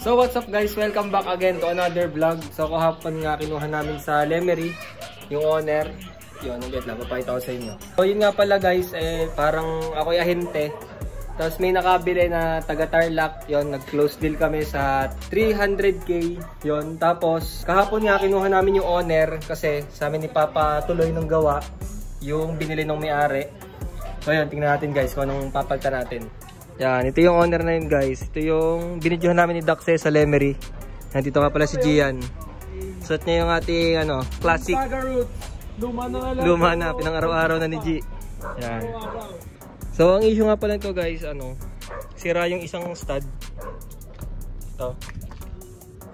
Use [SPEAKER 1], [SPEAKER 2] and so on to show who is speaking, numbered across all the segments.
[SPEAKER 1] So what's up guys, welcome back again to another vlog. So kahapon nga kinuha namin sa Lemery yung owner. Yun, wait lang, papakita ko sa inyo. So yun nga pala guys, parang ako'y ahente. Tapos may nakabili na taga Tarlac. Yun, nag-close deal kami sa 300k. Yun, tapos kahapon nga kinuha namin yung owner kasi sa amin ni Papa tuloy ng gawa yung binili ng may-ari. So yun, tingnan natin guys kung anong papalitan natin. Yan, ito yung owner na yun guys. Ito yung binidyohan namin ni Daxe sa Lemery. Nandito nga pala si Gian. Suot niya yung ating classic. Luma na, pinang-araw-araw na ni G. Yan. So ang issue nga pala ito guys, sira yung isang stud. Ito.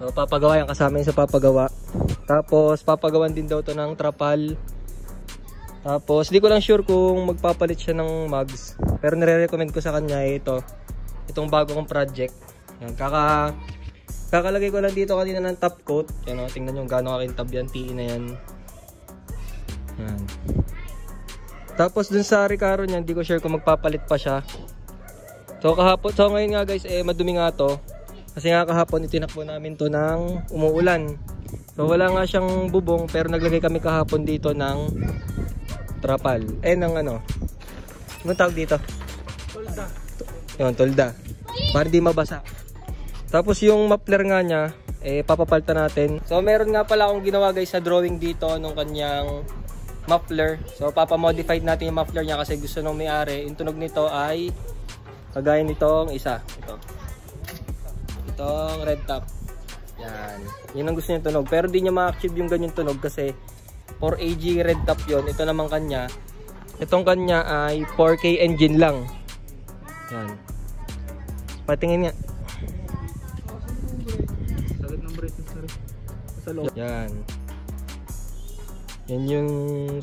[SPEAKER 1] So, papagawa yan, kasama yun sa papagawa. Tapos papagawan din daw to ng trapal. Tapos, di ko lang sure kung magpapalit siya ng mugs. Pero nire-recommend ko sa kanya itong bago kong project. Yan, kakalagay ko lang dito kanina ng top coat. Yan, tingnan nyo gano'ng kakintab yan. TE na yan. Yan. Tapos dun sa Recaro niya, hindi ko sure kung magpapalit pa siya. So ngayon nga guys, madumi nga to. Kasi nga kahapon itinakbo namin to ng umuulan. So wala nga siyang bubong, pero naglagay kami kahapon dito ng trapal. Ng ano tawag dito? Tolda. Yun, tolda. Para di mabasa. Tapos yung muffler nga niya, papapalitan natin. So meron nga pala akong ginawa guys sa drawing dito nung kanyang muffler. So papamodify natin yung muffler niya kasi gusto nung may-ari. Yung tunog nito ay kagaya nitong isa. Itong red top. Yan. Yun ang gusto niya tunog. Pero di niya ma-achieve yung ganyan tunog kasi 4AG red top yon. Ito naman kanya. Itong kanya ay 4K engine lang. Yan. Patingin nga. Sagad ng brake sa loob. Yan. Yan yung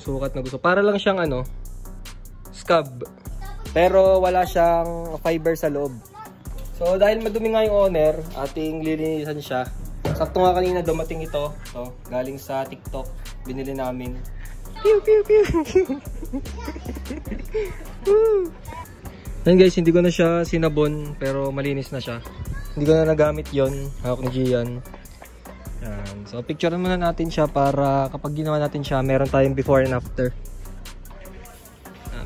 [SPEAKER 1] sukat na gusto. Para lang siyang scab. Pero wala siyang fiber sa loob. So dahil madumi nga yung owner, ating lilinisan siya. Sakto nga kanina dumating ito. So, galing sa TikTok. Binili namin. Pew pew pew. Yan guys, hindi ko na siya sinabon pero malinis na siya. Hindi ko na nagamit yon. Hawak ni Gian. Yan. So picturean muna natin siya para kapag ginawa natin siya, meron tayong before and after.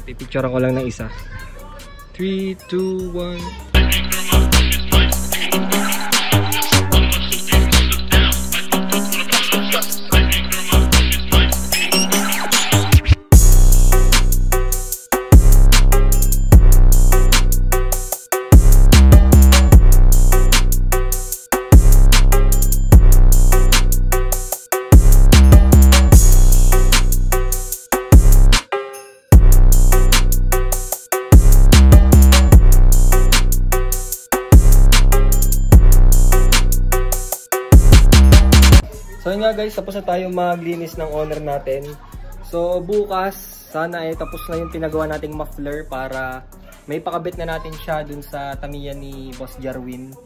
[SPEAKER 1] Pipicturean ko lang ng isa. 3, 2, 1. So yun nga guys, tapos na tayo maglinis ng owner natin. So bukas, sana tapos na yung pinagawa nating muffler para may pakabit na natin siya dun sa tamiya ni Boss Jarwin.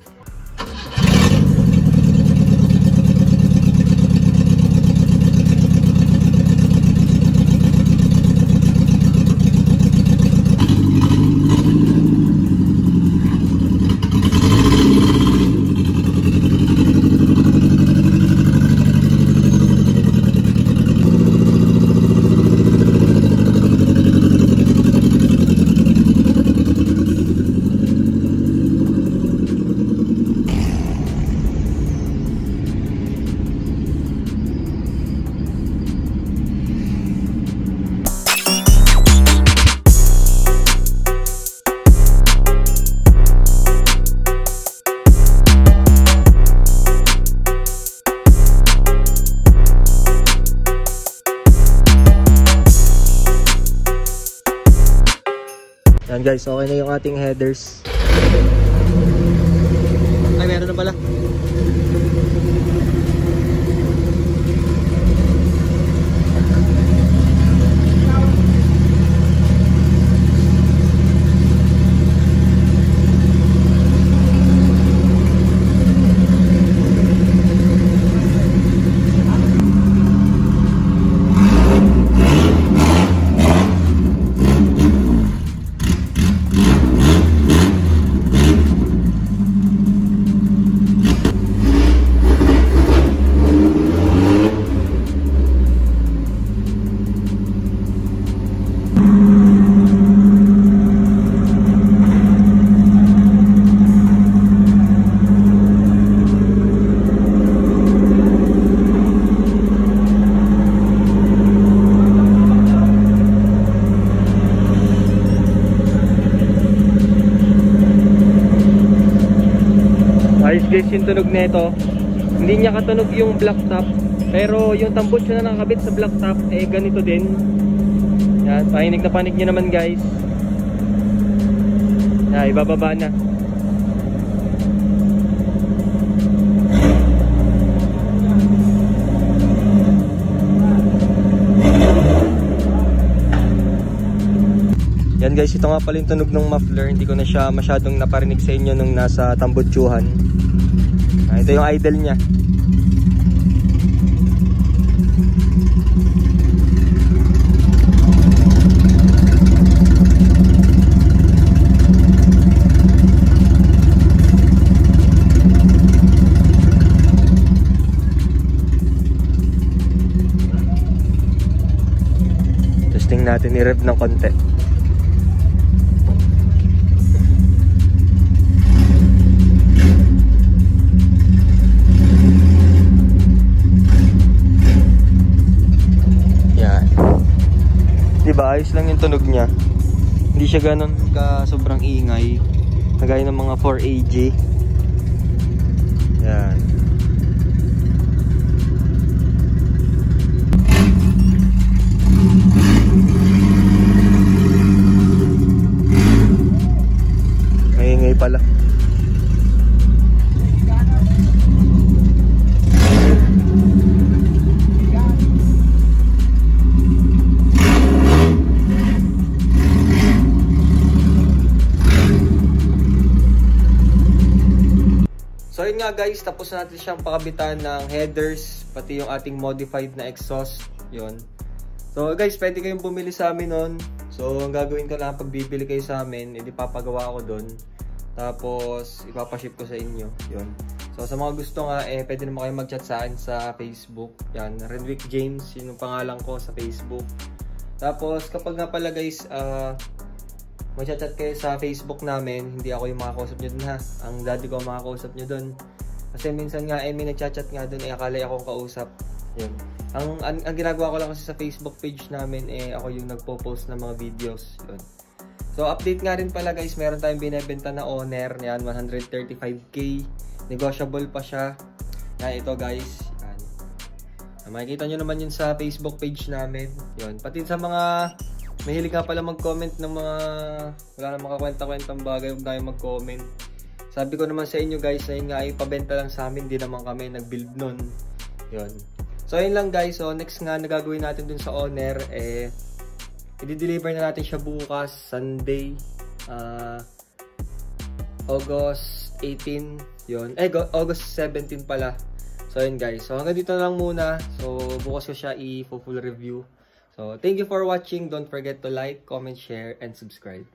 [SPEAKER 1] Yan guys, okay na yung ating headers. Ay, meron na pala. Ayos guys yung tunog nito. Hindi niya katunog yung black top, pero yung tambucho na nakakabit sa black top eh ganito din. Yan, pahinig na panig niyo naman guys. Yan, ibababa na. Yan guys, ito nga pala yung tunog ng muffler. Hindi ko na siya masyadong naparinig sa inyo nung nasa tambutsuhan. Ito yung idle niya. Testing natin, i-rev ng konti. Diba, ayos lang yung tunog niya. Hindi siya ganun ka sobrang ingay. Kagaya ng mga 4AG. Yan. Maingay pala. So yun nga guys, tapos na natin siyang pakabitan ng headers, pati yung ating modified na exhaust. Yun. So guys, pwede kayong bumili sa amin nun. So ang gagawin ko lang, pag bibili kayo sa amin, edi papagawa ko dun. Tapos ipapaship ko sa inyo. Yun. So sa mga gusto nga, pwede naman kayo mag-chat sa akin sa Facebook. Yan, Renwick James, yun yung pangalan ko sa Facebook. Tapos kapag nga pala guys, mag-chat kayo sa Facebook namin, hindi ako yung makakausap nyo dun ha. Ang daddy ko ang makakausap nyo dun. Kasi minsan nga, may nag-chat nga dun, akala akong kausap. Yun. Ang ginagawa ko lang kasi sa Facebook page namin, ako yung nagpo-post ng mga videos. Yun. So, update nga rin pala guys, meron tayong binebenta na owner. Yan, 135k. Negotiable pa siya. Yan, ito guys. Yan. Makikita nyo naman yun sa Facebook page namin. Yun. Pati sa mga mahilig nga pala mag-comment ng mga wala na makakwenta-kwentang bagay, huwag tayo mag-comment. Sabi ko naman sa inyo guys, na yun nga ay pabenta lang sa amin, di naman kami nag-build nun. Yun. So yun lang guys, so next nga na gagawin natin dun sa owner, i-deliver na natin siya bukas, Sunday, August 18, yun. August 17 pala. So yun guys, so hanggang dito na lang muna. So bukas ko siya i-full review. So, thank you for watching. Don't forget to like, comment, share, and subscribe.